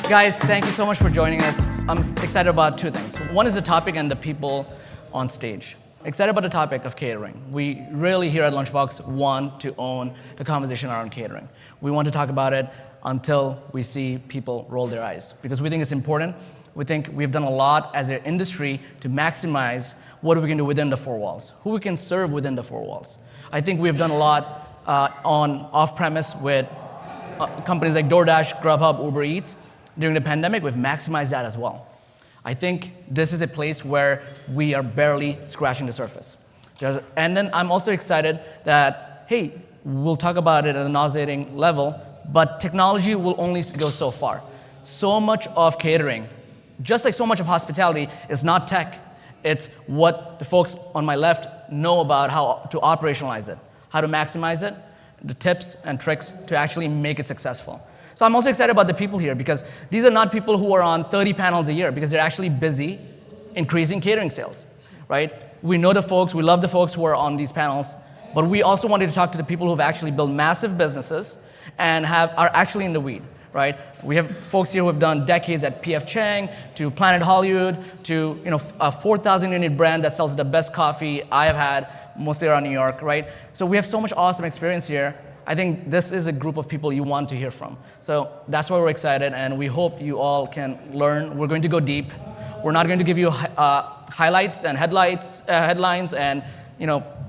Guys, thank you so much for joining us. I'm excited about two things. One is the topic and the people on stage. Excited about the topic of catering. We really here at Lunchbox want to own the conversation around catering. We want to talk about it until we see people roll their eyes, because we think it's important. We think we've done a lot as an industry to maximize what we can do within the four walls, who we can serve within the four walls. I think we've done a lot on off-premise with companies like DoorDash, Grubhub, Uber Eats. During the pandemic, we've maximized that as well. I think this is a place where we are barely scratching the surface. And then I'm also excited that, hey, we'll talk about it at a nauseating level, but technology will only go so far. So much of catering, just like so much of hospitality, is not tech. It's what the folks on my left know about how to operationalize it, how to maximize it, the tips and tricks to actually make it successful. So I'm also excited about the people here, because these are not people who are on 30 panels a year, because they're actually busy increasing catering sales, right? We know the folks, we love the folks who are on these panels, but we also wanted to talk to the people who have actually built massive businesses and are actually in the weed, right? We have folks here who have done decades at P.F. Chang, to Planet Hollywood, to a 4,000 unit brand that sells the best coffee I have had, mostly around New York, right? So we have so much awesome experience here. I think this is a group of people you want to hear from. So that's why we're excited, and we hope you all can learn. We're going to go deep. We're not going to give you highlights and headlines and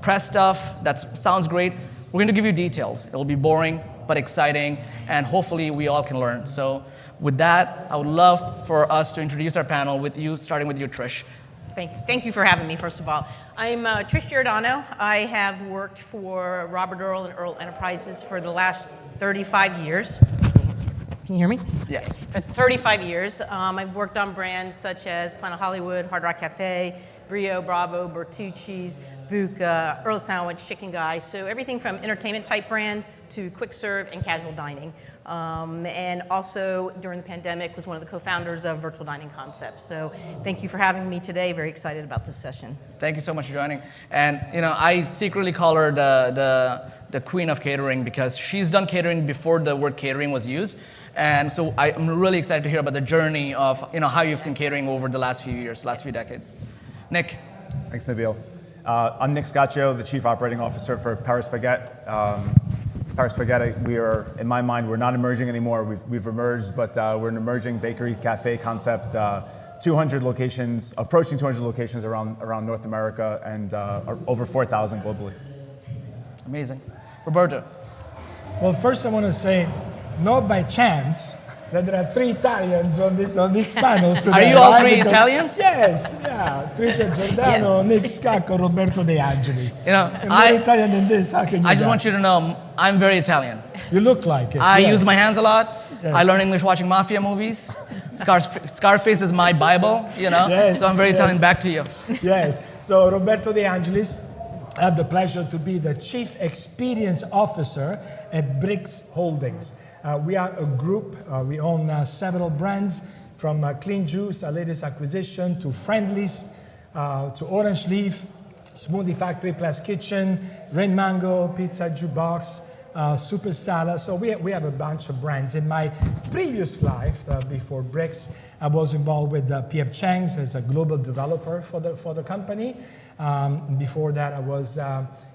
press stuff that sounds great. We're going to give you details. It'll be boring, but exciting, and hopefully we all can learn. So with that, I would love for us to introduce our panel with you, starting with you, Trish. Thank you. Thank you for having me, first of all. I'm Trish Giordano. I have worked for Robert Earl and Earl Enterprises for the last 35 years. Can you hear me? Yeah. For 35 years. I've worked on brands such as Planet Hollywood, Hard Rock Cafe, Brio, Bravo, Bertucci's, Buca, Earl Sandwich, Chicken Guy. So everything from entertainment type brands to quick serve and casual dining. And also during the pandemic was one of the co-founders of Virtual Dining Concepts. So thank you for having me today. Very excited about this session. Thank you so much for joining. And I secretly call her the queen of catering, because she's done catering before the word catering was used. And so I'm really excited to hear about the journey of how you've seen catering over the last few years, last few decades. Nick. Thanks, Nabeel. I'm Nick Scaccio, the Chief Operating Officer for Paris Baguette. Paris Baguette, we are, in my mind, we're not emerging anymore. We've emerged, but we're an emerging bakery cafe concept. 200 locations, approaching 200 locations around North America, and over 4,000 globally. Amazing. Roberto. Well, first I want to say, not by chance that there are three Italians on this panel today. Are you all three Italians? Yes, yeah. Trish Giordano, Nick Scaccio, Roberto De Angelis. I'm more Italian than this. How can you? I just want you to know, I'm very Italian. You look like it. I use my hands a lot. Yes. I learn English watching mafia movies. Scarface is my Bible, Yes, so I'm very Italian. Back to you. Yes. So Roberto De Angelis, I have the pleasure to be the Chief Experience Officer at Brix Holdings. We are a group. We own several brands, from Clean Juice, our latest acquisition, to Friendlies, to Orange Leaf, Smoothie Factory Plus Kitchen, Rain Mango, Pizza Jukebox, Super Salad. So we have a bunch of brands. In my previous life, before Brix, I was involved with P.F. Chang's as a global developer for the company. Before that, I was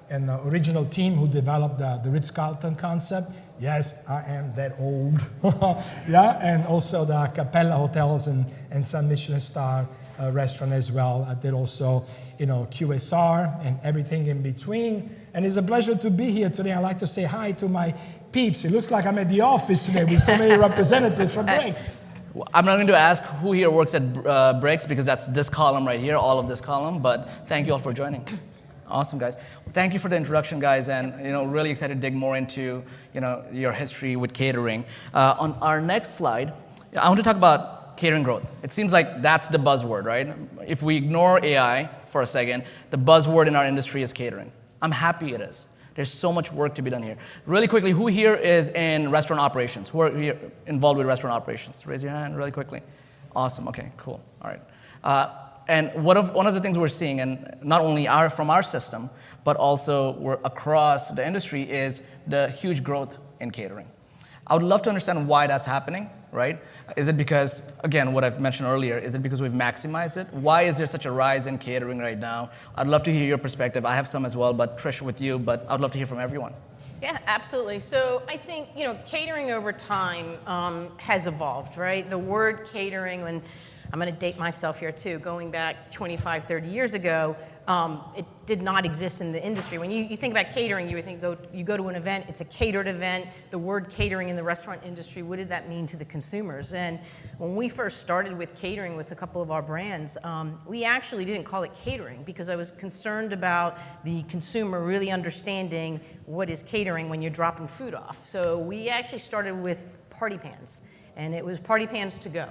in the original team who developed the Ritz-Carlton concept. Yes, I am that old. Yeah, and also the Capella Hotels and some Michelin star restaurant as well. I did also, QSR and everything in between. And it's a pleasure to be here today. I'd like to say hi to my peeps. It looks like I'm at the office today with so many representatives from Brix. I'm not going to ask who here works at Brix, because that's this column right here, all of this column, but thank you all for joining. Awesome, guys. Thank you for the introduction, guys, and really excited to dig more into your history with catering. On our next slide, I want to talk about catering growth. It seems like that's the buzzword, right? If we ignore AI for a second, the buzzword in our industry is catering. I'm happy it is. There's so much work to be done here. Really quickly, who here is in restaurant operations? Who are here involved with restaurant operations? Raise your hand really quickly. Awesome. Okay, cool. All right. And one of the things we're seeing, and not only from our system, but also we're across the industry, is the huge growth in catering. I would love to understand why that's happening, right? Is it because, again, what I've mentioned earlier, is it because we've maximized it? Why is there such a rise in catering right now? I'd love to hear your perspective. I have some as well, but Trish, with you, but I'd love to hear from everyone. Yeah, absolutely. So I think, catering over time has evolved, right? The word catering, and I'm going to date myself here too, going back 25, 30 years ago, it did not exist in the industry. When you think about catering, you go to an event, it's a catered event. The word catering in the restaurant industry, what did that mean to the consumers? And when we first started with catering with a couple of our brands, we actually didn't call it catering because I was concerned about the consumer really understanding what is catering when you're dropping food off. So we actually started with party pans, and it was party pans to go.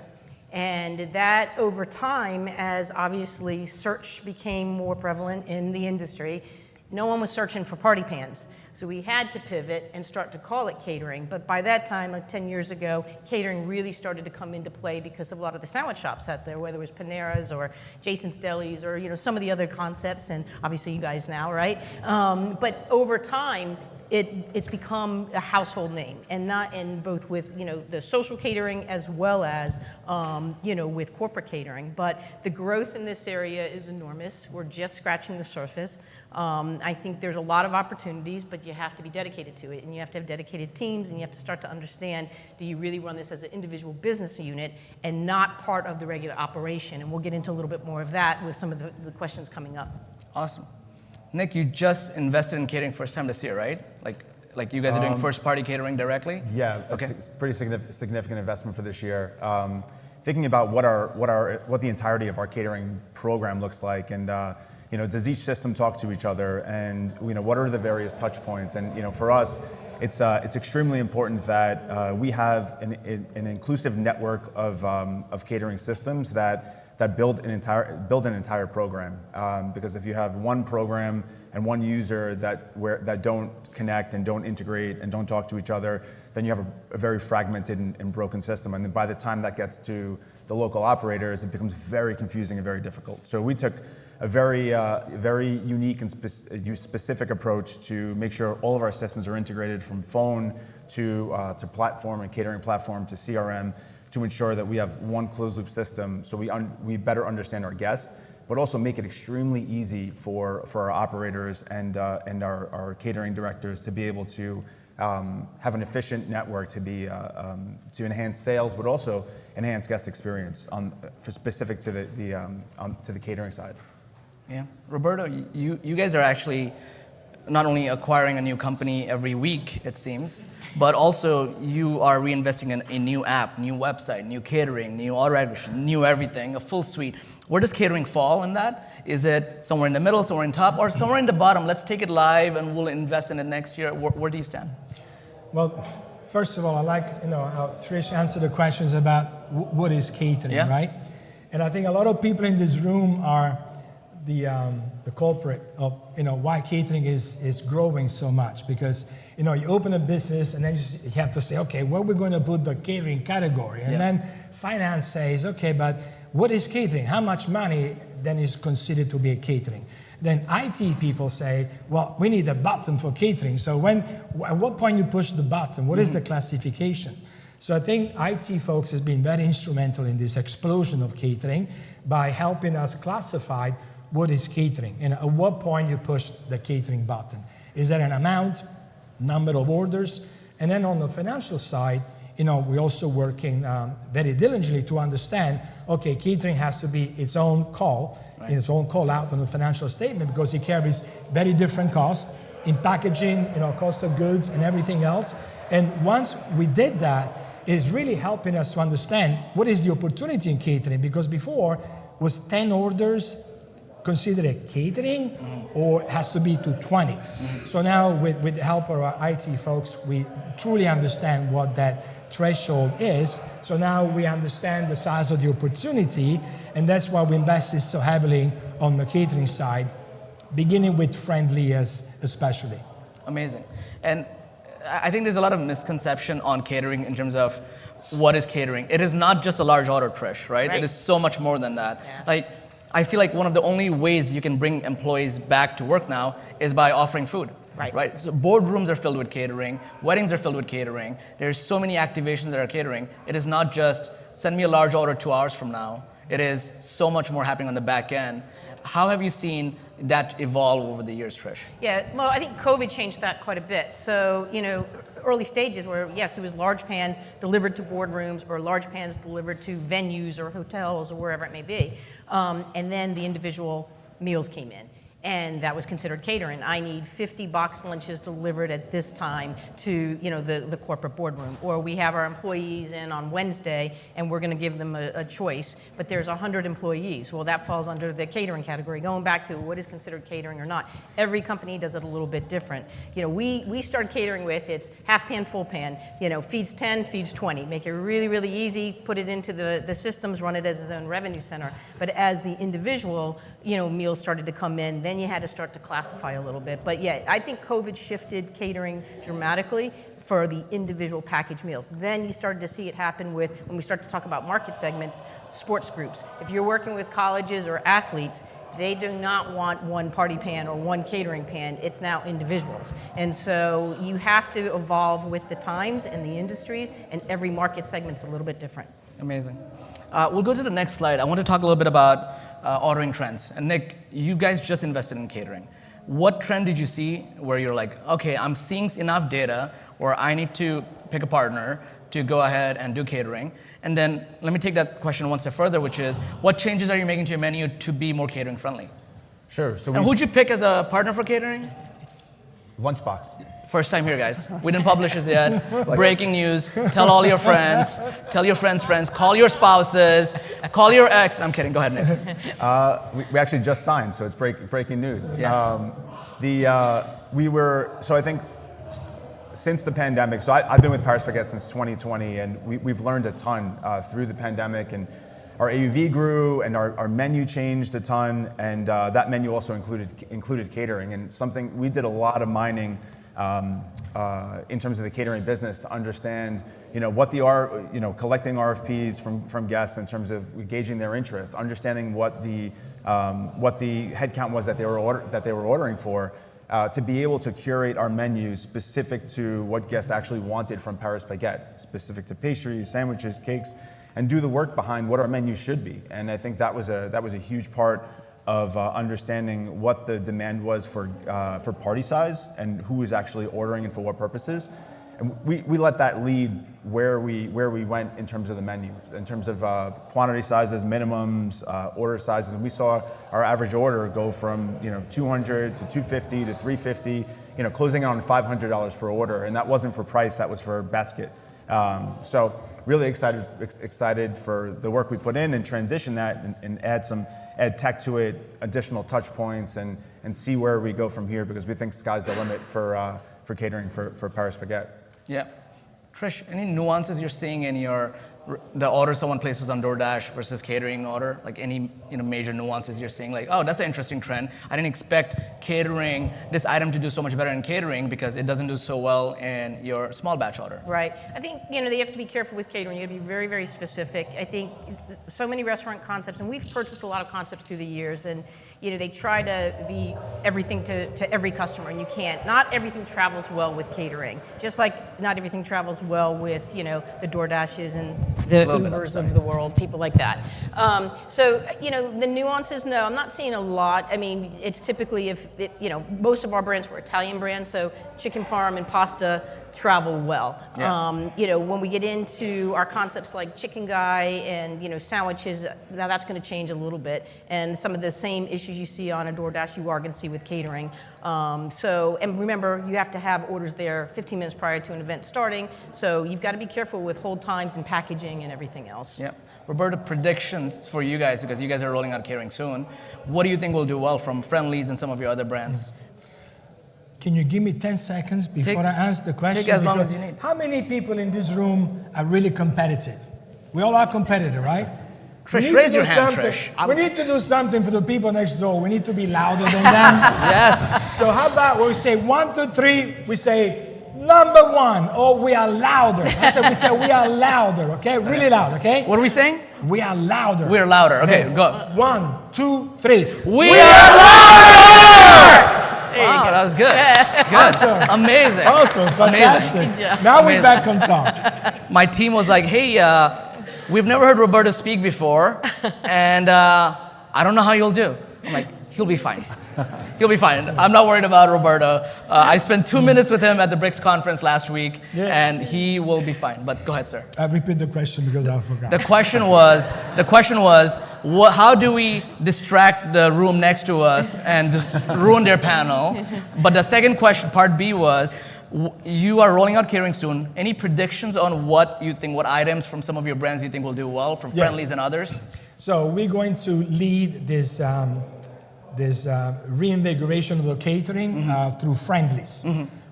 And that over time, as obviously search became more prevalent in the industry, no one was searching for party pans. So we had to pivot and start to call it catering. But by that time, like 10 years ago, catering really started to come into play because of a lot of the sandwich shops out there, whether it was Panera's or Jason's Delis or some of the other concepts, and obviously you guys now, right? But over time, it's become a household name, and not in both with the social catering as well as with corporate catering. But the growth in this area is enormous. We're just scratching the surface. I think there's a lot of opportunities, but you have to be dedicated to it, and you have to have dedicated teams, and you have to start to understand: do you really run this as an individual business unit and not part of the regular operation? And we'll get into a little bit more of that with some of the questions coming up. Awesome. Nick, you just invested in catering first time this year, right? Like you guys are doing first party catering directly? Yeah, okay. A pretty significant investment for this year. Thinking about what the entirety of our catering program looks like, and does each system talk to each other, and what are the various touch points? And for us, it's extremely important that we have an inclusive network of catering systems that build an entire program. Because if you have one program and one user that don't connect and don't integrate and don't talk to each other, then you have a very fragmented and broken system. And then by the time that gets to the local operators, it becomes very confusing and very difficult. So we took a very unique and specific approach to make sure all of our systems are integrated, from phone to platform and catering platform to CRM, to ensure that we have one closed loop system, so we better understand our guests, but also make it extremely easy for our operators and our catering directors to be able to have an efficient network to enhance sales, but also enhance guest experience for specific to the catering side. Yeah, Roberto, you guys are actually not only acquiring a new company every week, it seems, but also you are reinvesting in a new app, new website, new catering, new order acquisition, new everything, a full suite. Where does catering fall in that? Is it somewhere in the middle, somewhere in top, or somewhere in the bottom? Let's take it live and we'll invest in it next year. Where do you stand? Well, first of all, I like how Trish answered the questions about what is catering, right? And I think a lot of people in this room are the culprit of why catering is growing so much, because you open a business and then you have to say, okay, where are we going to put the catering category? And then finance says, okay, but what is catering? How much money then is considered to be a catering? Then IT people say, well, we need a button for catering. So at what point you push the button? What is the classification? So I think IT folks has been very instrumental in this explosion of catering by helping us classify what is catering, and at what point you push the catering button. Is there an amount, number of orders? And then on the financial side, we're also working very diligently to understand, okay, catering has to be its own call, its own call out on the financial statement, because it carries very different costs in packaging, cost of goods and everything else. And once we did that, it's really helping us to understand what is the opportunity in catering, because before was 10 orders considered a catering, or it has to be to 20. So now with the help of our IT folks, we truly understand what that threshold is. So now we understand the size of the opportunity, and that's why we invested so heavily on the catering side, beginning with friendlies especially. Amazing. And I think there's a lot of misconception on catering in terms of what is catering. It is not just a large order, Trish, right? It is so much more than that. I feel like one of the only ways you can bring employees back to work now is by offering food. Right. So boardrooms are filled with catering, weddings are filled with catering. There's so many activations that are catering. It is not just send me a large order 2 hours from now. It is so much more happening on the back end. How have you seen that evolve over the years, Trish? Yeah, well, I think COVID changed that quite a bit. So, early stages where, yes, it was large pans delivered to boardrooms or large pans delivered to venues or hotels or wherever it may be. And then the individual meals came in. And that was considered catering. I need 50 box lunches delivered at this time to the corporate boardroom. Or we have our employees in on Wednesday and we're going to give them a choice, but there's 100 employees. Well, that falls under the catering category. Going back to what is considered catering or not, every company does it a little bit different. We started catering with it's half pan, full pan. Feeds 10, feeds 20. Make it really, really easy. Put it into the systems, run it as its own revenue center. But as the individual meals started to come in, then you had to start to classify a little bit. But yeah, I think COVID shifted catering dramatically for the individual package meals. Then you started to see it happen with, when we start to talk about market segments, sports groups. If you're working with colleges or athletes, they do not want one party pan or one catering pan. It's now individuals. And so you have to evolve with the times and the industries, and every market segment's a little bit different. Amazing. We'll go to the next slide. I want to talk a little bit about ordering trends. And Nick, you guys just invested in catering. What trend did you see where you're like, okay, I'm seeing enough data where I need to pick a partner to go ahead and do catering? And then let me take that question one step further, which is, what changes are you making to your menu to be more catering friendly? Sure. So and who'd you pick as a partner for catering? Lunchbox. First time here, guys. We didn't publish this yet. Breaking news. Tell all your friends. Tell your friends' friends. Call your spouses. Call your ex. I'm kidding. Go ahead, Nick. We actually just signed, so it's breaking news. Yes. So I think since the pandemic, so I've been with Paris Baguette since 2020, and we've learned a ton through the pandemic, and our AOV grew, and our menu changed a ton, and that menu also included catering, and something we did a lot of mining in terms of the catering business to understand, what collecting RFPs from guests in terms of gauging their interest, understanding what the headcount was that they were ordering for, to be able to curate our menus specific to what guests actually wanted from Paris Baguette, specific to pastries, sandwiches, cakes, and do the work behind what our menu should be. And I think that was a huge part of understanding what the demand was for party size and who was actually ordering and for what purposes. And we let that lead where we went in terms of the menu, in terms of quantity sizes, minimums, order sizes. And we saw our average order go from 200 to 250 to 350, closing on $500 per order. And that wasn't for price, that was for basket. So really excited for the work we put in and transition that and add tech to it, additional touch points, and see where we go from here, because we think sky's the limit for catering for Paris Baguette. Yeah. Trish, any nuances you're seeing in the order someone places on DoorDash versus catering order? Like any major nuances you're seeing? Like, oh, that's an interesting trend. I didn't expect catering, this item to do so much better in catering because it doesn't do so well in your small batch order. Right. I think they have to be careful with catering. You have to be very, very specific. I think so many restaurant concepts, and we've purchased a lot of concepts through the years, and they try to be everything to every customer, and you can't. Not everything travels well with catering. Just like not everything travels well with the DoorDashes and the Ubers of the world, people like that. So the nuances, no, I'm not seeing a lot. I mean, it's typically most of our brands were Italian brands, so chicken parm and pasta travel well. Yeah. When we get into our concepts like Chicken Guy and sandwiches, now that's going to change a little bit. And some of the same issues you see on a DoorDash, you are going to see with catering. And remember, you have to have orders there 15 minutes prior to an event starting. So you've got to be careful with hold times and packaging and everything else. Yeah. Roberto, predictions for you guys, because you guys are rolling out catering soon. What do you think will do well from Friendly's and some of your other brands? Can you give me 10 seconds before I answer the question? Take as long as you need. How many people in this room are really competitive? We all are competitive, right? Trish, raise your hand, Trish. We need to do something for the people next door. We need to be louder than them. Yes. So how about we say 1, 2, 3, we say number 1, or we are louder. That's what we say, we are louder, okay? Really loud, okay? What are we saying? We are louder. We're louder. Okay, go. 1, 2, 3. We are louder! Wow, that was good. Good. Awesome. Amazing. Awesome, fantastic. Amazing. Good job. Now we're Amazing. back on top. My team was like, hey, we've never heard Roberto speak before, and I don't know how you'll do. I'm like, he'll be fine. He'll be fine. I'm not worried about Roberto. I spent 2 minutes with him at the Brix conference last week, and he will be fine. But go ahead, sir. Repeat the question because I forgot. The question was, how do we distract the room next to us and just ruin their panel? But the second question, part B, was, you are rolling out catering soon. Any predictions on what you think, what items from some of your brands you think will do well, from Friendly's and others? So we're going to lead this reinvigoration of the catering through Friendly's,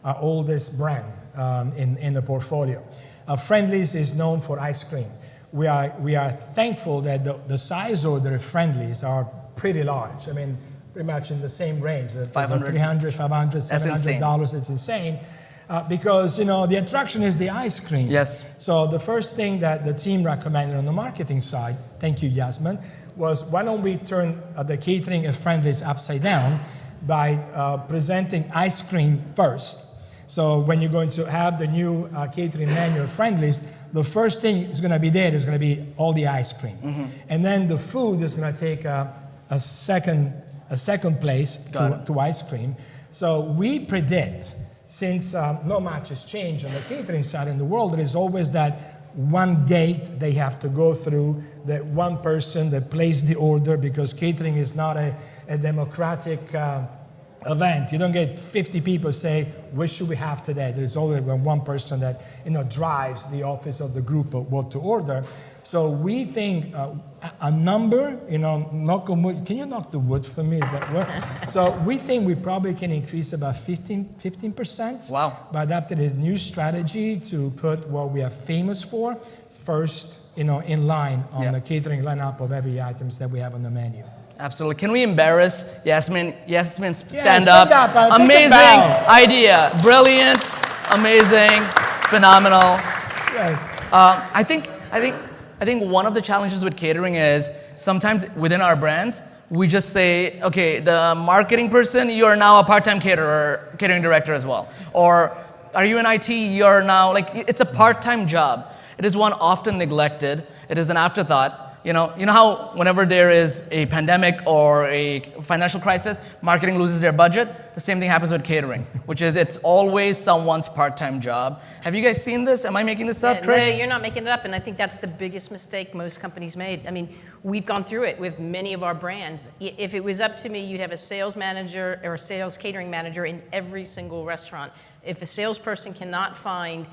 our oldest brand in the portfolio. Friendly's is known for ice cream. We are thankful that the size order of Friendly's are pretty large. I mean, pretty much in the same range, $300, $500, $700. It's insane. Because, the attraction is the ice cream. Yes. So the first thing that the team recommended on the marketing side, thank you, Yasmin, was why don't we turn the catering at Friendly's upside down by presenting ice cream first. So when you're going to have the new catering menu at Friendly's, the first thing is going to be there is going to be all the ice cream. And then the food is going to take a second place to ice cream. So we predict, since not much has changed on the catering side in the world, there is always that one gate they have to go through, that one person that placed the order, because catering is not a democratic event. You don't get 50 people say, what should we have today? There's always one person that drives the office of the group of what to order. So we think a number, knock on wood. Can you knock the wood for me? Is that what? So we think we probably can increase about 15%. Wow. By adapting a new strategy to put what we are famous for first, in line on the catering lineup of every items that we have on the menu. Absolutely. Can we embarrass Yasmin? Yasmin, stand stand up. up. Amazing idea. Brilliant. Amazing. Phenomenal. Yes. I think one of the challenges with catering is sometimes within our brands, we just say, okay, the marketing person, you are now a part-time catering director as well. Or are you in IT? You're now, it's a part-time job. It is one often neglected. It is an afterthought. You know how whenever there is a pandemic or a financial crisis, marketing loses their budget? The same thing happens with catering, which is it's always someone's part-time job. Have you guys seen this? Am I making this up, Trish? No, you're not making it up, and I think that's the biggest mistake most companies made. I mean, we've gone through it with many of our brands. If it was up to me, you'd have a sales manager or a sales catering manager in every single restaurant. If a salesperson cannot find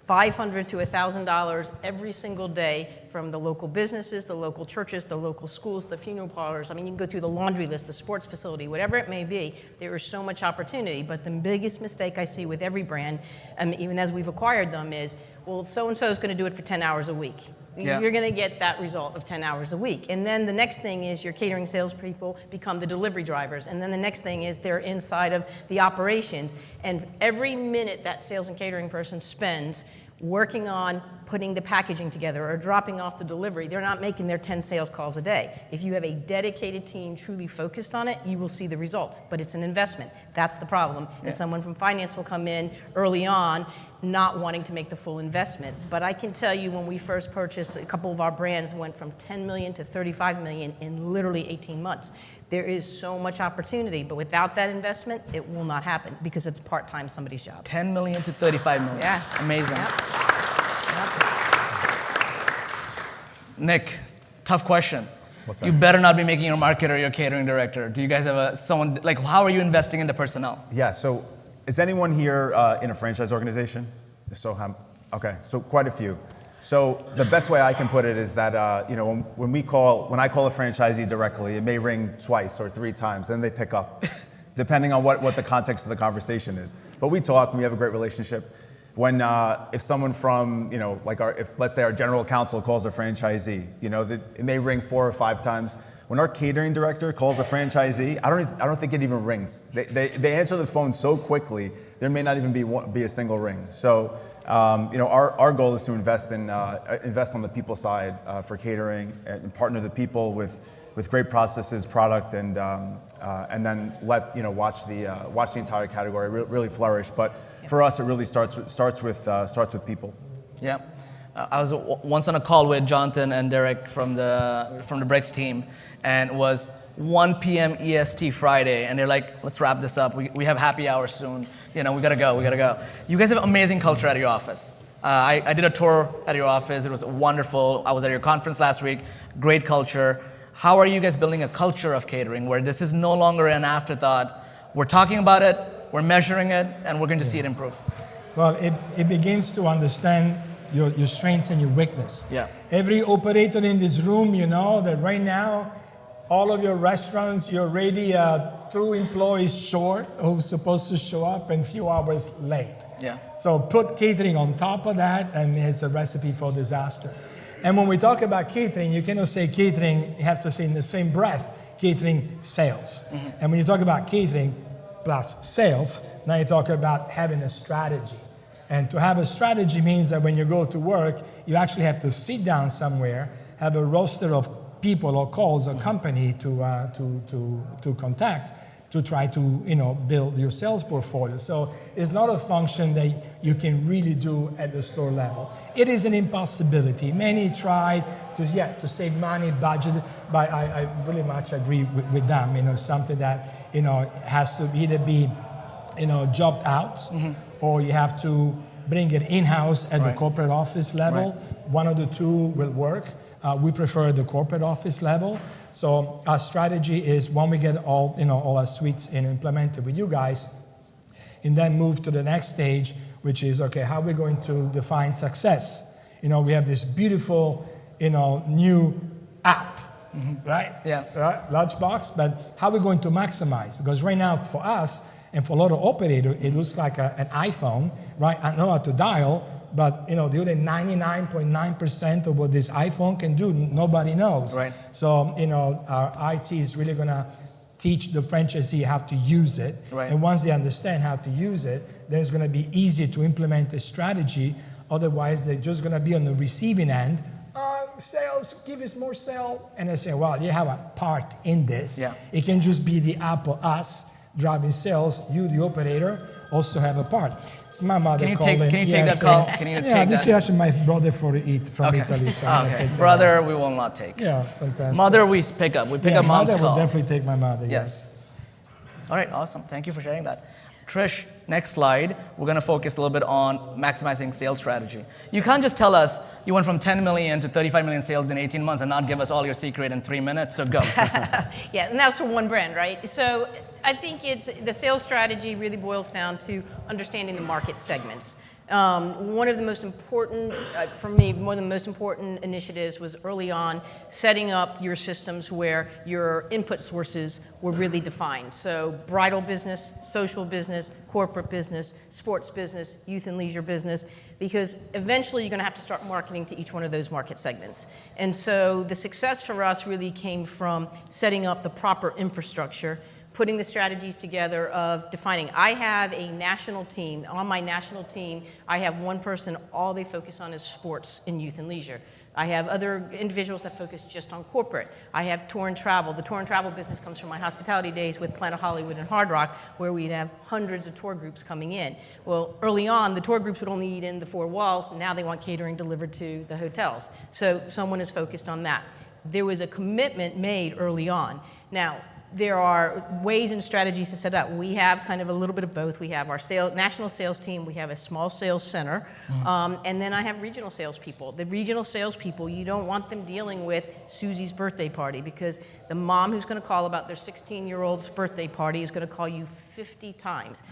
$500 to $1,000 every single day from the local businesses, the local churches, the local schools, the funeral parlors. I mean, you can go through the laundry list, the sports facility, whatever it may be. There is so much opportunity. But the biggest mistake I see with every brand, even as we've acquired them, is, well, so-and-so is going to do it for 10 hours a week. Yeah. You're going to get that result of 10 hours a week. And then the next thing is your catering salespeople become the delivery drivers. And then the next thing is they're inside of the operations. And every minute that sales and catering person spends working on putting the packaging together or dropping off the delivery, they're not making their 10 sales calls a day. If you have a dedicated team truly focused on it, you will see the result. But it's an investment. That's the problem. And someone from finance will come in early on not wanting to make the full investment. But I can tell you when we first purchased, a couple of our brands went from 10 million to 35 million in literally 18 months. There is so much opportunity, but without that investment, it will not happen because it's part-time somebody's job. 10 million to 35 million. Yeah. Amazing. Yep. Nick, tough question. What's that? You better not be making your marketer your catering director. Do you guys have someone, how are you investing in the personnel? Yeah, so is anyone here in a franchise organization? So, okay, so quite a few. So the best way I can put it is that when I call a franchisee directly, it may ring twice or 3 times, then they pick up, depending on what the context of the conversation is. But we talk, and we have a great relationship. When if someone from if let's say our general counsel calls a franchisee, it may ring 4 or 5 times. When our catering director calls a franchisee, I don't think it even rings. They answer the phone so quickly, there may not even be a single ring. So. Our goal is to invest on the people side for catering and partner the people with with great processes, product, and then watch the entire category really flourish. But for us, it really starts with people. Yeah. I was once on a call with Jonathan and Derek from the Brix team, and it was 1 p.m. EST Friday, and they're like, let's wrap this up. We have happy hour soon. We gotta go. You guys have amazing culture at your office. I did a tour at your office. It was wonderful. I was at your conference last week. Great culture. How are you guys building a culture of catering where this is no longer an afterthought? We're talking about it, we're measuring it, and we're going to see it improve. Well, it begins to understand your strengths and your weakness. Yeah. Every operator in this room, you know that right now, all of your restaurants, you're already 2 employees short who's supposed to show up and a few hours late. Yeah. So put catering on top of that, and it's a recipe for disaster. And when we talk about catering, you cannot say catering, you have to say in the same breath, catering sales. Mm-hmm. And when you talk about catering plus sales, now you talk about having a strategy. And to have a strategy means that when you go to work, you actually have to sit down somewhere, have a roster of people or calls or company to contact to try to build your sales portfolio. So it's not a function that you can really do at the store level. It is an impossibility. Many try to save money, budget, but I really much agree with them. Something that has to either be jobbed out, mm-hmm. or you have to bring it in-house at the corporate office level. Right. One of the two will work. We prefer the corporate office level. So our strategy is when we get all our suites implemented with you guys, and then move to the next stage, which is, okay, how are we going to define success? We have this beautiful, new app, mm-hmm. right? Yeah. Lunchbox, but how are we going to maximize? Because right now, for us, and for a lot of operators, it looks like an iPhone, right? I know how to dial, but the other 99.9% of what this iPhone can do, nobody knows. Right. So our IT is really going to teach the franchisee how to use it. Right. And once they understand how to use it, then it's going to be easy to implement a strategy. Otherwise, they're just going to be on the receiving end. Sales, give us more sale. And they say, well, you have a part in this. Yeah. It can just be the app or us driving sales. You, the operator, also have a part. It's my mother calling. Can you take that call? Can you take that? This is actually my brother from Italy. So okay. Brother, we will not take. Yeah, fantastic. Mother, we pick up. We pick up mom's call. Mother will definitely take my mother. Yes. All right, awesome. Thank you for sharing that. Trish, next slide. We're going to focus a little bit on maximizing sales strategy. You can't just tell us you went from 10 million to 35 million sales in 18 months and not give us all your secret in 3 minutes, so go. Yeah, and that's for one brand, right? So I think the sales strategy really boils down to understanding the market segments. One of the most important, for me, one of the most important initiatives was early on setting up your systems where your input sources were really defined. So bridal business, social business, corporate business, sports business, youth and leisure business, because eventually you're going to have to start marketing to each one of those market segments. And so the success for us really came from setting up the proper infrastructure, putting the strategies together of defining. I have a national team. On my national team, I have one person, all they focus on is sports and youth and leisure. I have other individuals that focus just on corporate. I have tour and travel. The tour and travel business comes from my hospitality days with Planet Hollywood and Hard Rock, where we'd have hundreds of tour groups coming in. Well, early on, the tour groups would only eat in the 4 walls. Now they want catering delivered to the hotels. So someone is focused on that. There was a commitment made early on. Now, there are ways and strategies to set up. We have kind of a little bit of both. We have our national sales team. We have a small sales center. And then I have regional salespeople. The regional salespeople, you don't want them dealing with Susie's birthday party, because the mom who's going to call about their 16-year-old's birthday party is going to call you 50 times.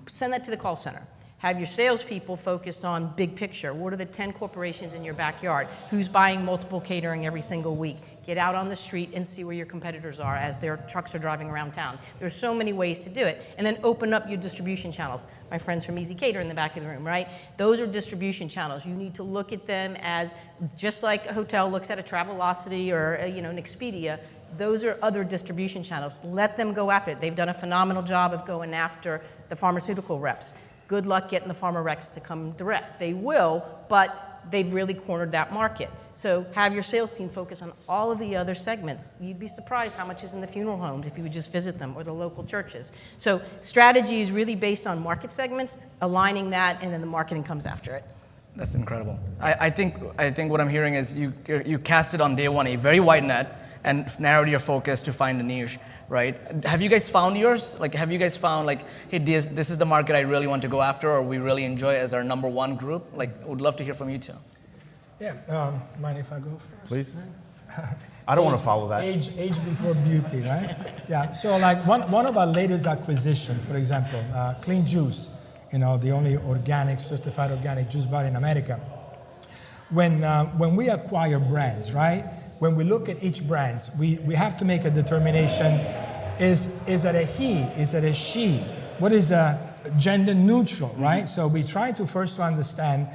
Send that to the call center. Have your salespeople focused on big picture. What are the 10 corporations in your backyard? Who's buying multiple catering every single week? Get out on the street and see where your competitors are as their trucks are driving around town. There's so many ways to do it. And then open up your distribution channels. My friends from Easy Cater in the back of the room, right? Those are distribution channels. You need to look at them as just like a hotel looks at a Travelocity or an Expedia. Those are other distribution channels. Let them go after it. They've done a phenomenal job of going after the pharmaceutical reps. Good luck getting the pharma reps to come direct. They will, but they've really cornered that market. So have your sales team focus on all of the other segments. You'd be surprised how much is in the funeral homes if you would just visit them, or the local churches. So strategy is really based on market segments, aligning that, and then the marketing comes after it. That's incredible. I think what I'm hearing is you cast it on day one, a very wide net, and narrowed your focus to find a niche, right? Have you guys found yours? Like, have you guys found, like, hey, this is the market I really want to go after, or we really enjoy as our number one group? Like, would love to hear from you two. Yeah, mind if I go first? Please. I don't want to follow that. Age before beauty, right? Yeah, so like one of our latest acquisition, for example, Clean Juice, the only certified organic juice bar in America. When we acquire brands, right? When we look at each brand, we have to make a determination, is it a he, is it a she? What is a gender neutral, right? So we try to first understand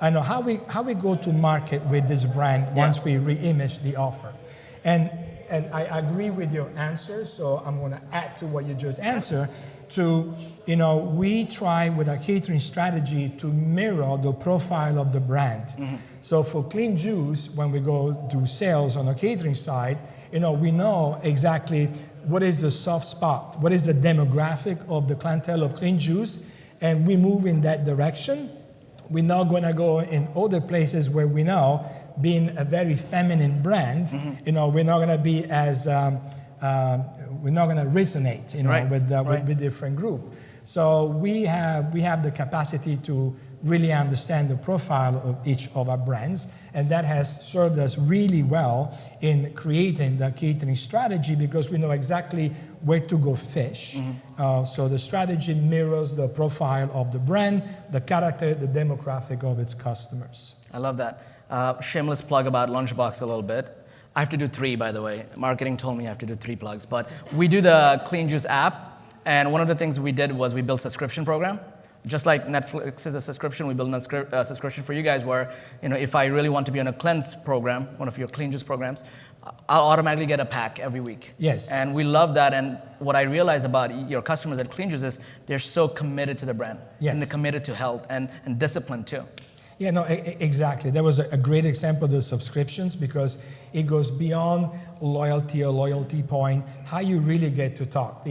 how we go to market with this brand once we re-image the offer. And I agree with your answer, so I'm going to add to what you just answered. We try with our catering strategy to mirror the profile of the brand. Mm-hmm. So for Clean Juice, when we go do sales on the catering side, we know exactly what is the soft spot, what is the demographic of the clientele of Clean Juice, and we move in that direction. We're not going to go in other places where we know, being a very feminine brand, we're not going to be as, we're not going to resonate, with different group. So we have the capacity to really understand the profile of each of our brands, and that has served us really well in creating the catering strategy, because we know exactly where to go fish. So the strategy mirrors the profile of the brand, the character, the demographic of its customers. I love that. Shameless plug about Lunchbox a little bit. I have to do 3, by the way. Marketing told me I have to do 3 plugs, but we do the Clean Juice app, and one of the things we did was we built a subscription program. Just like Netflix is a subscription, we built a subscription for you guys where, if I really want to be on a cleanse program, one of your Clean Juice programs, I'll automatically get a pack every week. Yes. And we love that. And what I realize about your customers at Clean Juice is they're so committed to the brand. Yes. And they're committed to health and discipline too. Yeah, no, exactly. That was a great example of the subscriptions, because it goes beyond loyalty or loyalty point, how you really get to talk.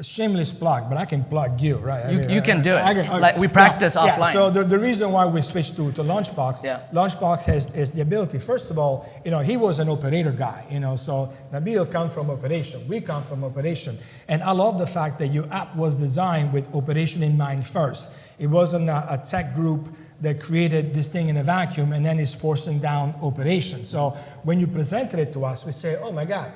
Shameless plug, but I can plug you, right? You can do it. We practice offline. Yeah, so the reason why we switched to Lunchbox, Lunchbox has the ability, first of all, he was an operator guy, so Nabeel comes from operation, we come from operation. And I love the fact that your app was designed with operation in mind first. It wasn't a tech group that created this thing in a vacuum and then is forcing down operation. So when you presented it to us, we say, oh my God,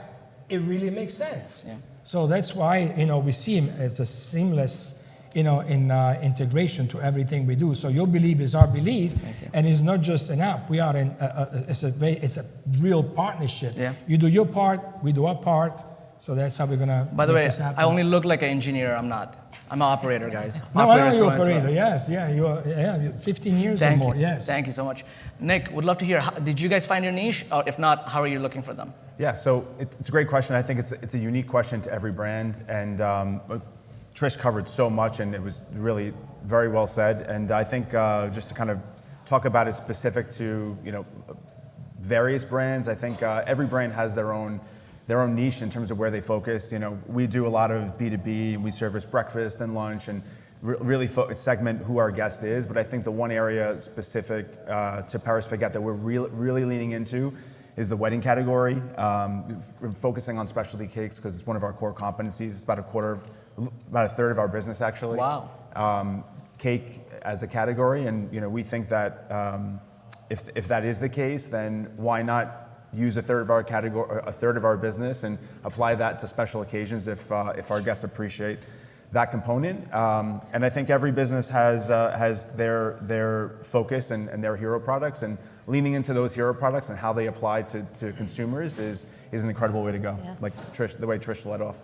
it really makes sense. Yeah. So that's why, we see him as a seamless, integration to everything we do. So your belief is our belief, and it's not just an app. We are it's a real partnership. Yeah. You do your part, we do our part. So that's how we're gonna. By the way, I only look like an engineer. I'm not. I'm an operator, guys. No, I know you're an operator. Yes, yeah, you're 15 years or more. Yes. Thank you so much, Nick. Would love to hear. Did you guys find your niche, or if not, how are you looking for them? Yeah, so it's a great question. I think it's a unique question to every brand, and Trish covered so much, and it was really very well said. And I think just to kind of talk about it specific to various brands, I think every brand has their own niche in terms of where they focus. We do a lot of B2B, we service breakfast and lunch, and really segment who our guest is. But I think the one area specific to Paris Baguette that we're really leaning into is the wedding category. We're focusing on specialty cakes because it's one of our core competencies. It's about a third of our business actually. Wow. Cake as a category, and we think that if that is the case, then why not use a third of our business and apply that to special occasions if our guests appreciate that component. And I think every business has their focus and their hero products, and leaning into those hero products and how they apply to consumers is an incredible way to go. Yeah. Like the way Trish led off.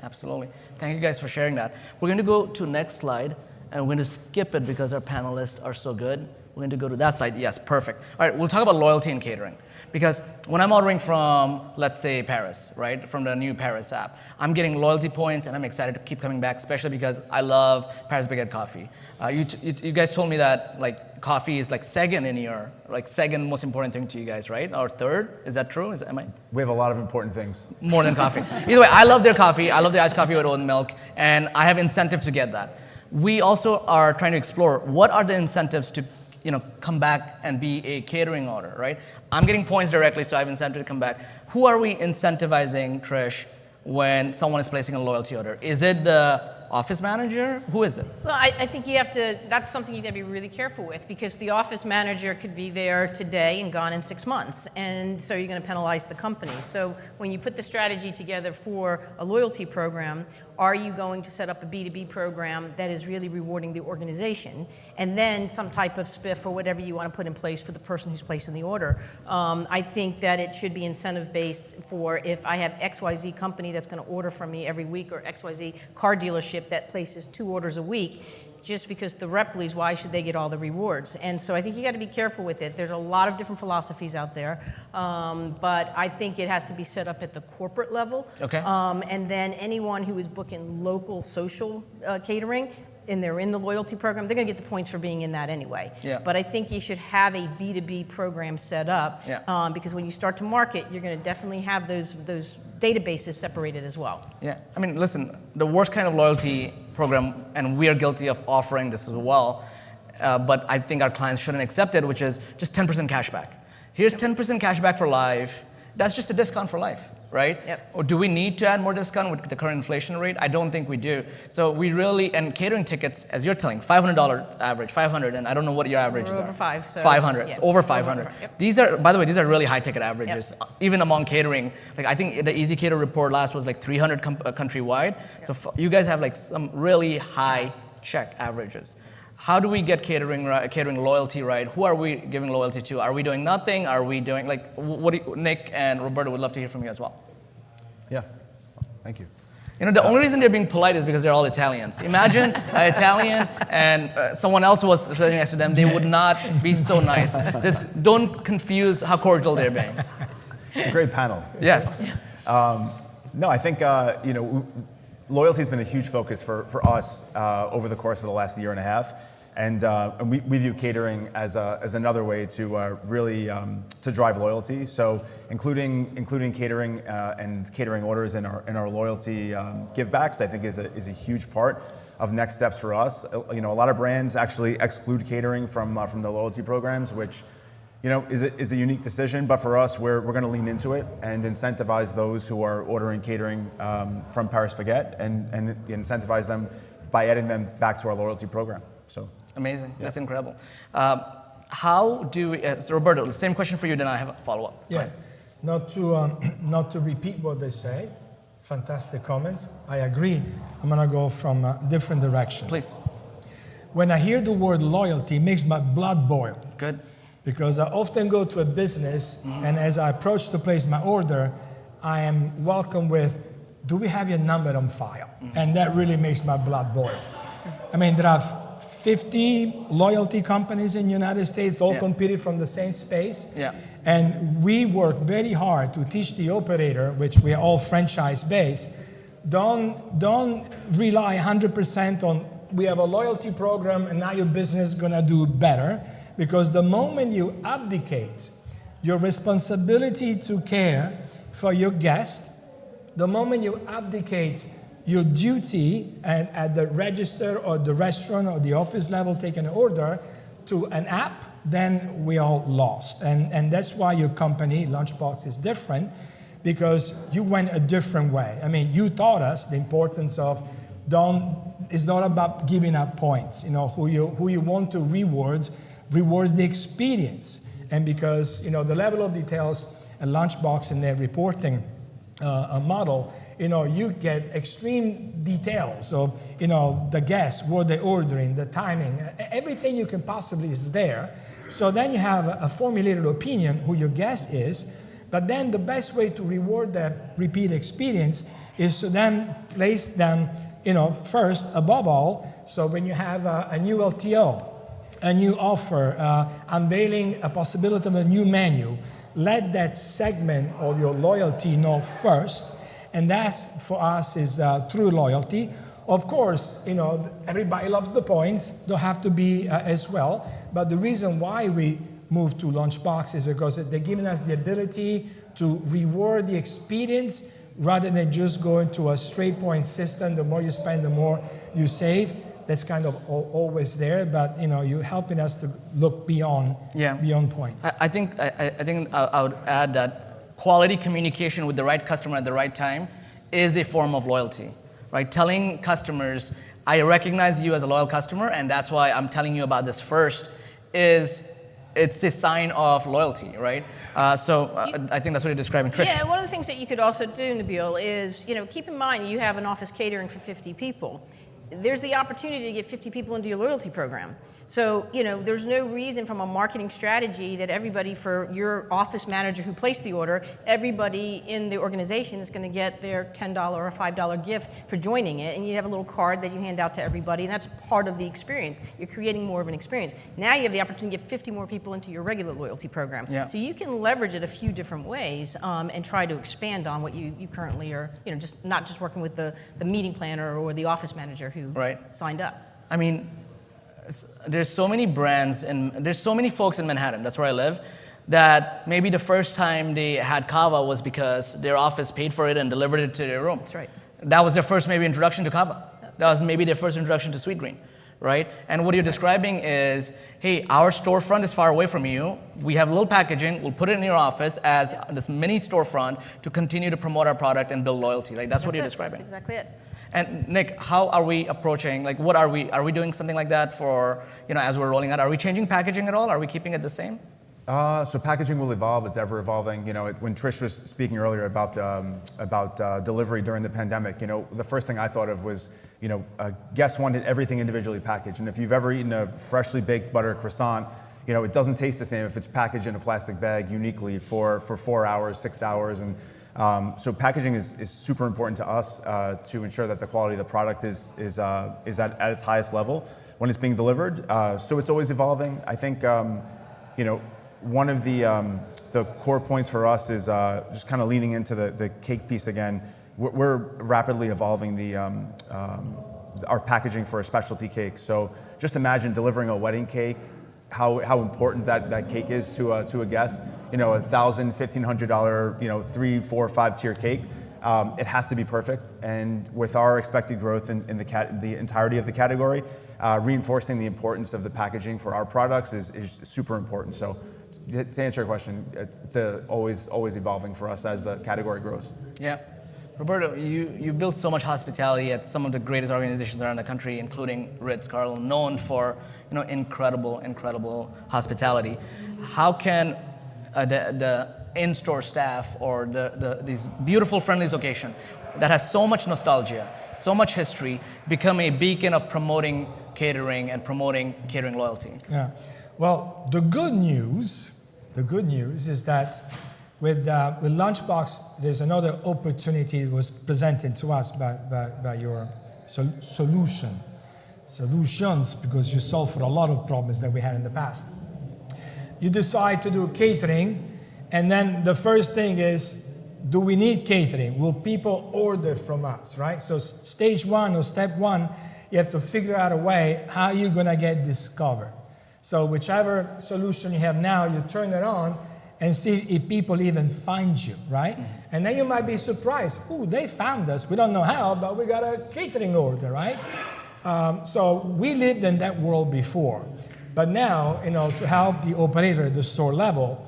Absolutely. Thank you guys for sharing that. We're going to go to next slide, and we're going to skip it because our panelists are so good. We're going to go to that side. Yes, perfect. All right, we'll talk about loyalty and catering. Because when I'm ordering from, let's say, Paris, right, from the new Paris app, I'm getting loyalty points, and I'm excited to keep coming back, especially because I love Paris Baguette coffee. You guys told me that, like, coffee is like second in your, like second most important thing to you guys, right? Or third? Is that true? Am I? We have a lot of important things. More than coffee. Either way, I love their coffee. I love their iced coffee with oat milk, and I have incentive to get that. We also are trying to explore what are the incentives to, come back and be a catering order, right? I'm getting points directly, so I have incentive to come back. Who are we incentivizing, Trish, when someone is placing a loyalty order? Is it the office manager? Who is it? Well, I think you have to, that's something you got to be really careful with, because the office manager could be there today and gone in 6 months. And so you're going to penalize the company. So when you put the strategy together for a loyalty program, are you going to set up a B2B program that is really rewarding the organization? And then some type of spiff or whatever you want to put in place for the person who's placing the order. I think that it should be incentive-based for if I have XYZ company that's going to order from me every week, or XYZ car dealership that places 2 orders a week, just because the rep leaves, why should they get all the rewards? And so I think you got to be careful with it. There's a lot of different philosophies out there, but I think it has to be set up at the corporate level. Okay. And then anyone who is booking local social catering, and they're in the loyalty program, they're going to get the points for being in that anyway. Yeah. But I think you should have a B2B program set up, because when you start to market, you're going to definitely have those databases separated as well. Yeah, I mean, listen, the worst kind of loyalty program, and we are guilty of offering this as well, but I think our clients shouldn't accept it, which is just 10% cash back. Here's 10% cash back for life. That's just a discount for life, right? Yep. Or do we need to add more discount with the current inflation rate? I don't think we do. So we really, and catering tickets, as you're telling, $500 average, 500, and I don't know what your averages are. We're over 5. So 500, yeah. it's over 500. Yep. These are, by the way, these are really high ticket averages, even among catering. Like I think the Easy Cater report last was like 300 countrywide. Yep. So you guys have like some really high check averages. How do we get catering loyalty right? Who are we giving loyalty to? Are we doing nothing? Are we doing, like, Nick and Roberto would love to hear from you as well. Yeah, thank you. The only reason they're being polite is because they're all Italians. Imagine an Italian and someone else was sitting next to them, they would not be so nice. Don't confuse how cordial they're being. It's a great panel. Yes. No, I think, loyalty has been a huge focus for us over the course of the last year and a half. And we view catering as another way to really to drive loyalty. So including catering and catering orders in our loyalty givebacks, I think is a huge part of next steps for us. A lot of brands actually exclude catering from the loyalty programs, which is a unique decision. But for us, we're going to lean into it and incentivize those who are ordering catering from Paris Baguette and incentivize them by adding them back to our loyalty program. So. Amazing. Yeah. That's incredible. How do we, so Roberto, the same question for you, then I have a follow-up. Yeah, not to repeat what they say. Fantastic comments. I agree. I'm going to go from a different direction. Please. When I hear the word loyalty, it makes my blood boil. Good. Because I often go to a business, and as I approach to place my order, I am welcomed with, do we have your number on file? And that really makes my blood boil. I mean, there are 50 loyalty companies in the United States, all competing from the same space. Yeah. And we work very hard to teach the operator, which we are all franchise-based, don't rely 100% on, we have a loyalty program and now your business is gonna do better. Because the moment you abdicate your responsibility to care for your guest, the moment you abdicate your duty and at the register or the restaurant or the office level taking an order to an app, then we all lost. And that's why your company, Lunchbox, is different, because you went a different way. I mean, you taught us the importance of it's not about giving up points. Who you want to rewards the experience. And because the level of details at Lunchbox in their reporting model, you get extreme details of, the guests, what they're ordering, the timing, everything you can possibly is there. So then you have a formulated opinion who your guest is, but then the best way to reward that repeat experience is to then place them, first above all. So when you have a new LTO, a new offer, unveiling a possibility of a new menu, let that segment of your loyalty know first. And that, for us, is true loyalty. Of course, everybody loves the points. Don't have to be as well. But the reason why we moved to Lunchbox is because they're giving us the ability to reward the experience rather than just going to a straight point system. The more you spend, the more you save. That's kind of always there, but you're helping us to look beyond points. I think I would add that quality communication with the right customer at the right time is a form of loyalty, right? Telling customers, I recognize you as a loyal customer, and that's why I'm telling you about this first, it's a sign of loyalty, right? So I think that's what you're describing, Trish. Yeah, one of the things that you could also do, Nabeel, is keep in mind you have an office catering for 50 people. There's the opportunity to get 50 people into your loyalty program. So, there's no reason from a marketing strategy that everybody, for your office manager who placed the order, everybody in the organization is going to get their $10 or $5 gift for joining it. And you have a little card that you hand out to everybody, and that's part of the experience. You're creating more of an experience. Now you have the opportunity to get 50 more people into your regular loyalty program. Yeah. So you can leverage it a few different ways and try to expand on what you currently are, just not just working with the meeting planner or the office manager who signed up. I mean, there's so many brands and there's so many folks in Manhattan, that's where I live, that maybe the first time they had kava was because their office paid for it and delivered it to their room. That's right. That was their first maybe introduction to kava. That was maybe their first introduction to Sweetgreen, right? And what you're describing is, hey, our storefront is far away from you. We have a little packaging. We'll put it in your office as this mini storefront to continue to promote our product and build loyalty. Like that's what you're describing. That's exactly it. And Nick, how are we approaching, what are we doing something like that for, as we're rolling out? Are we changing packaging at all? Are we keeping it the same? So packaging will evolve, it's ever evolving. When Trish was speaking earlier about delivery during the pandemic, the first thing I thought of was, guests wanted everything individually packaged. And if you've ever eaten a freshly baked butter croissant, it doesn't taste the same if it's packaged in a plastic bag uniquely for 4 hours, 6 hours. And so packaging is super important to us to ensure that the quality of the product is at its highest level when it's being delivered. So it's always evolving. I think one of the core points for us is just kind of leaning into the cake piece again. We're rapidly evolving our packaging for a specialty cake. So just imagine delivering a wedding cake, how important that cake is to a guest. $1,000, $1,500, 3, 4, 5 tier cake. It has to be perfect. And with our expected growth in the entirety of the category, reinforcing the importance of the packaging for our products is super important. So to answer your question, it's always evolving for us as the category grows. Yeah. Roberto, you built so much hospitality at some of the greatest organizations around the country, including Ritz-Carlton, known for incredible hospitality. How can the in-store staff or these beautiful Friendly's location that has so much nostalgia, so much history, become a beacon of promoting catering and promoting catering loyalty? Yeah. Well, the good news is that with Lunchbox, there's another opportunity that was presented to us by your solutions, because you solved for a lot of problems that we had in the past. You decide to do catering, and then the first thing is, do we need catering? Will people order from us, right? So stage one or step one, you have to figure out a way how you're gonna get discovered. So whichever solution you have now, you turn it on and see if people even find you, right? Mm-hmm. And then you might be surprised. Ooh, they found us. We don't know how, but we got a catering order, right? So we lived in that world before. But now, to help the operator at the store level,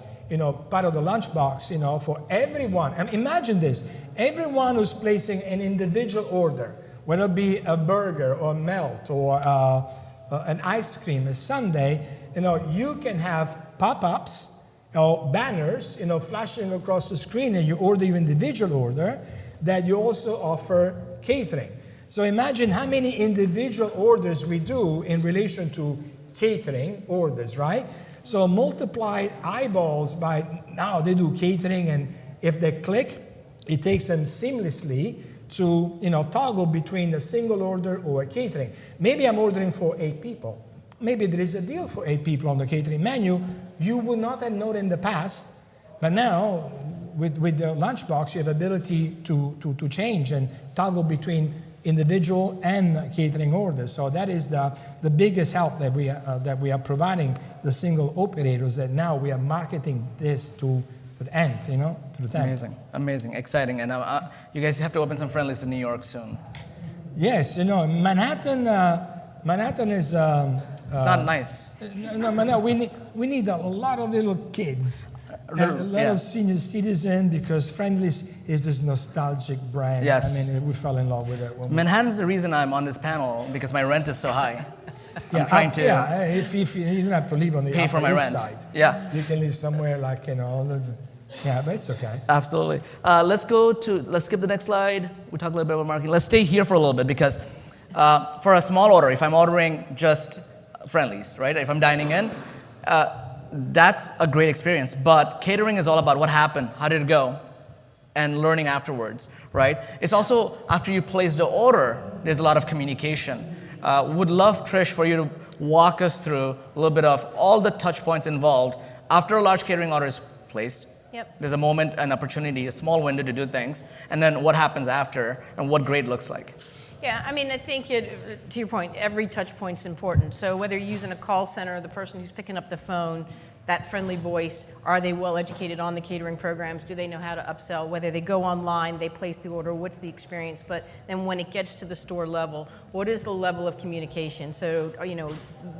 part of the Lunchbox, for everyone, and imagine this, everyone who's placing an individual order, whether it be a burger or melt or an ice cream, a sundae, you can have pop-ups, banners, flashing across the screen, and you order your individual order, that you also offer catering. So imagine how many individual orders we do in relation to catering orders, right? So multiply eyeballs by, now they do catering, and if they click, it takes them seamlessly to toggle between a single order or a catering. Maybe I'm ordering for 8 people. Maybe there is a deal for 8 people on the catering menu. You would not have known in the past, but now with the Lunchbox, you have ability to change and toggle between individual and catering orders. So that is the biggest help that we are providing the single operators that now we are marketing this to the end, to the end. Amazing, amazing, exciting. And you guys have to open some friendlies in New York soon. Yes, Manhattan is... It's not nice. No, we need a lot of little kids. And a lot of senior citizens, because Friendly's is this nostalgic brand. Yes. I mean, we fell in love with it. Manhattan's the reason I'm on this panel, because my rent is so high. I'm trying to if you don't have to live on the pay for my Upper rent. East Side. Yeah. You can live somewhere like, yeah, but it's okay. Absolutely. Let's skip the next slide. We talk a little bit about marketing. Let's stay here for a little bit, because for a small order, if I'm ordering just Friendly's, right? If I'm dining in, that's a great experience. But catering is all about what happened, how did it go, and learning afterwards, right? It's also, after you place the order, there's a lot of communication. Would love, Trish, for you to walk us through a little bit of all the touch points involved after a large catering order is placed. Yep. There's a moment, an opportunity, a small window to do things, and then what happens after and what great looks like. Yeah, I mean, I think to your point, every touch point's important. So whether you're using a call center, the person who's picking up the phone, that friendly voice, are they well educated on the catering programs? Do they know how to upsell? Whether they go online, they place the order, what's the experience? But then when it gets to the store level, what is the level of communication? So,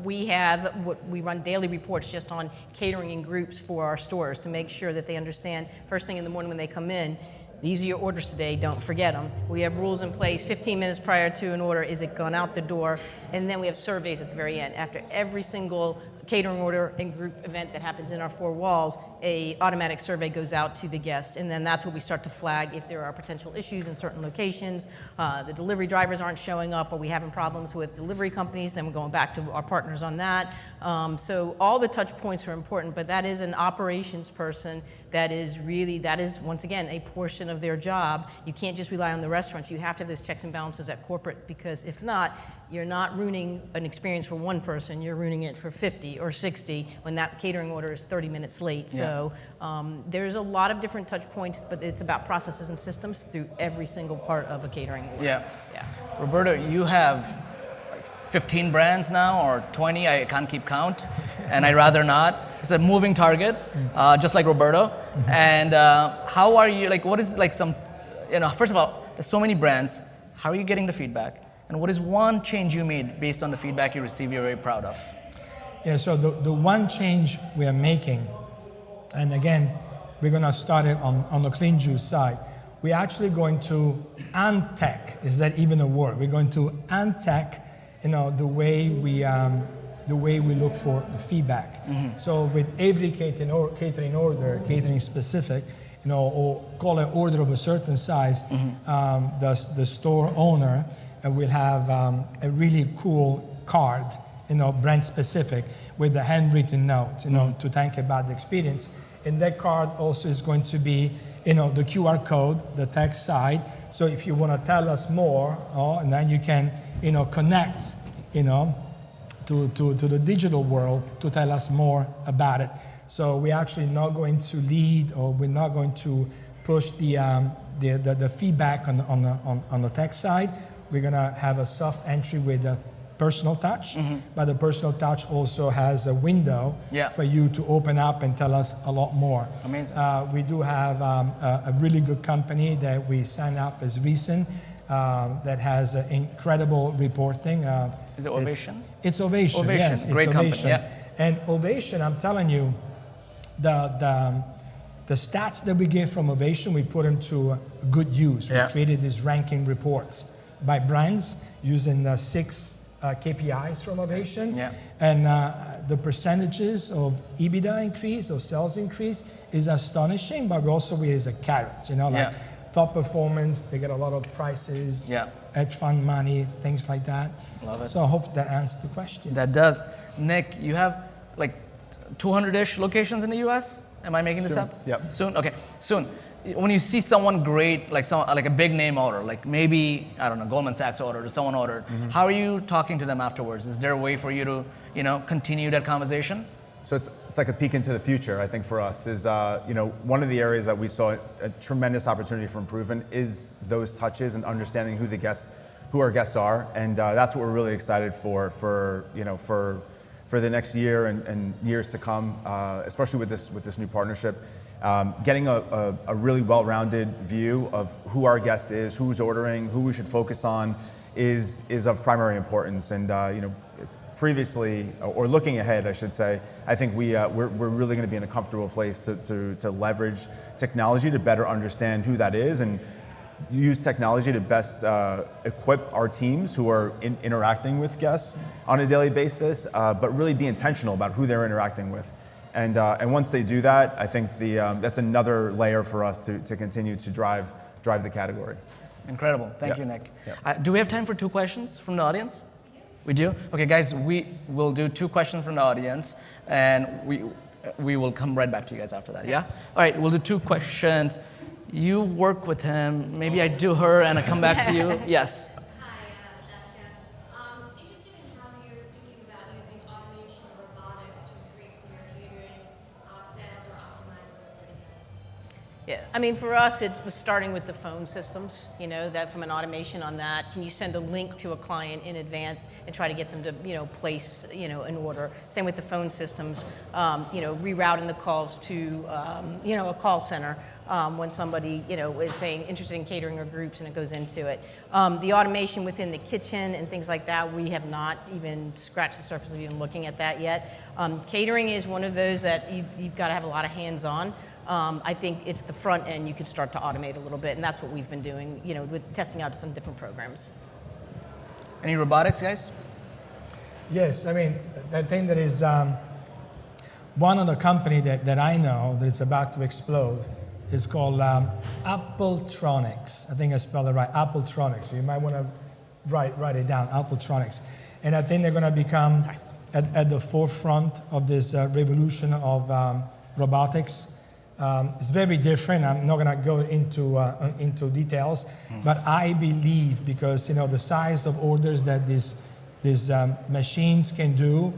we run daily reports just on catering in groups for our stores to make sure that they understand first thing in the morning when they come in, these are your orders today, don't forget them. We have rules in place 15 minutes prior to an order, is it gone out the door? And then we have surveys at the very end. After every single catering order and group event that happens in our four walls, a automatic survey goes out to the guest, and then that's where we start to flag if there are potential issues in certain locations. The delivery drivers aren't showing up, or we having problems with delivery companies, then we're going back to our partners on that. So all the touch points are important, but that is an operations person that is once again a portion of their job. You can't just rely on the restaurants. You have to have those checks and balances at corporate, because if not, you're not ruining an experience for one person, you're ruining it for 50 or 60 when that catering order is 30 minutes late. Yeah. So there's a lot of different touch points, but it's about processes and systems through every single part of a catering order. Yeah. Roberto, you have 15 brands now, or 20, I can't keep count, and I'd rather not. It's a moving target, just like Roberto. Mm-hmm. And how are you, what is first of all, there's so many brands, how are you getting the feedback? And what is one change you made based on the feedback you received you're very proud of? Yeah, so the one change we are making, and again, we're going to start it on the clean juice side. We're actually going to untech, is that even a word? We're going to untech, the way we look for feedback. Mm-hmm. So with every catering order, catering specific, or call an order of a certain size, mm-hmm. The store owner will have a really cool card, brand specific, with a handwritten note, mm-hmm. to thank about the experience. And that card also is going to be, the QR code, the text side. So if you want to tell us more, and then you can, connect, to the digital world to tell us more about it. So we're actually not going to lead, or we're not going to push the feedback on the text side. We're going to have a soft entry with a personal touch, mm-hmm. but the personal touch also has a window for you to open up and tell us a lot more. Amazing. We do have a really good company that we signed up as recent that has incredible reporting. Is it Ovation? It's Ovation. Ovation, yes. great it's Ovation. company. Yeah. And Ovation, I'm telling you, the stats that we get from Ovation, we put them to good use. We created these ranking reports by brands using 6 KPIs from Ovation. Yeah. And the percentages of EBITDA increase or sales increase is astonishing, but also is a carrot, top performance, they get a lot of prizes, hedge fund money, things like that. Love it. So I hope that answers the question. That does. Nick, you have 200-ish locations in the US? Am I making this up? Yep. Soon? Okay, soon. When you see someone great, like a big name order, like maybe, I don't know, Goldman Sachs ordered or someone ordered, mm-hmm. how are you talking to them afterwards? Is there a way for you to, continue that conversation? So it's like a peek into the future, I think, for us, is, one of the areas that we saw a tremendous opportunity for improvement is those touches and understanding who our guests are. And that's what we're really excited for for the next year and years to come, especially with this new partnership. Getting a really well-rounded view of who our guest is, who's ordering, who we should focus on, is of primary importance. And previously, or looking ahead, I should say, I think we're really going to be in a comfortable place to leverage technology to better understand who that is and use technology to best equip our teams who are interacting with guests on a daily basis, but really be intentional about who they're interacting with. And once they do that, I think that's another layer for us to continue to drive the category. Incredible. Thank you, Nick. Do we have time for 2 questions from the audience? We do? Okay, guys, we will do 2 questions from the audience, and we will come right back to you guys after that, yeah? All right, we'll do 2 questions. You work with him, maybe I do her and I come back to you. Yes. Hi, Jessica. Interested in how you're thinking about using automation or robotics to increase your catering sales or optimize their sales. Yeah, I mean, for us, it was starting with the phone systems, that from an automation on that. Can you send a link to a client in advance and try to get them to, place, an order? Same with the phone systems, rerouting the calls to, a call center when somebody, is saying interested in catering or groups and it goes into it. The automation within the kitchen and things like that, we have not even scratched the surface of even looking at that yet. Catering is one of those that you've got to have a lot of hands-on. I think it's the front end you could start to automate a little bit, and that's what we've been doing, with testing out some different programs. Any robotics, guys? Yes, I mean, I think there is one other company that I know that is about to explode. It's called Appletronics. I think I spelled it right, Appletronics. So you might want to write it down, Appletronics. And I think they're going to become at the forefront of this revolution of robotics. It's very different. I'm not going to go into details, but I believe because the size of orders that these machines can do.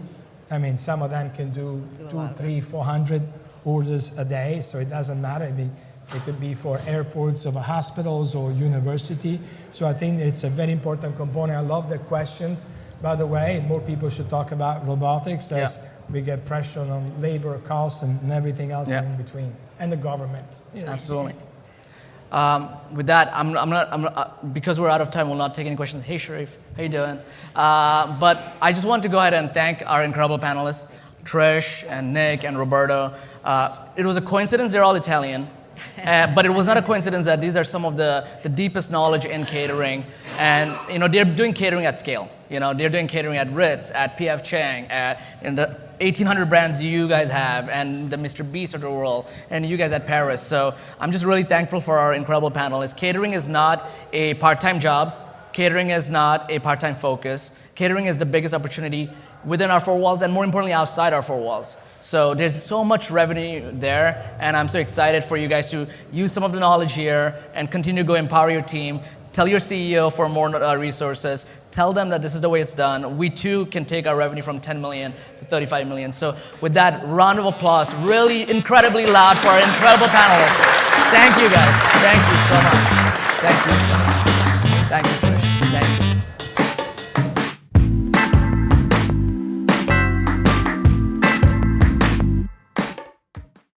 I mean, some of them can do 200, 300, 400 orders a day, so it doesn't matter. I mean, it could be for airports of hospitals or university. So I think it's a very important component. I love the questions. By the way, more people should talk about robotics as we get pressure on labor costs and everything else in between, and the government. Yes. Absolutely. With that, I'm not, because we're out of time, we'll not take any questions. Hey, Sharif, how you doing? But I just want to go ahead and thank our incredible panelists, Trish and Nick and Roberto. It was a coincidence they're all Italian, but it was not a coincidence that these are some of the deepest knowledge in catering. And they're doing catering at scale. They're doing catering at Ritz, at P.F. Chang, in the 1,800 brands you guys have, and the Mr. Beast of the world, and you guys at Paris. So I'm just really thankful for our incredible panelists. Catering is not a part-time job. Catering is not a part-time focus. Catering is the biggest opportunity within our 4 walls, and more importantly, outside our 4 walls. So there's so much revenue there, and I'm so excited for you guys to use some of the knowledge here and continue to go empower your team. Tell your CEO for more resources. Tell them that this is the way it's done. We too can take our revenue from 10 million to 35 million. So with that, round of applause, really incredibly loud for our incredible panelists. Thank you guys. Thank you so much. Thank you. Thank you.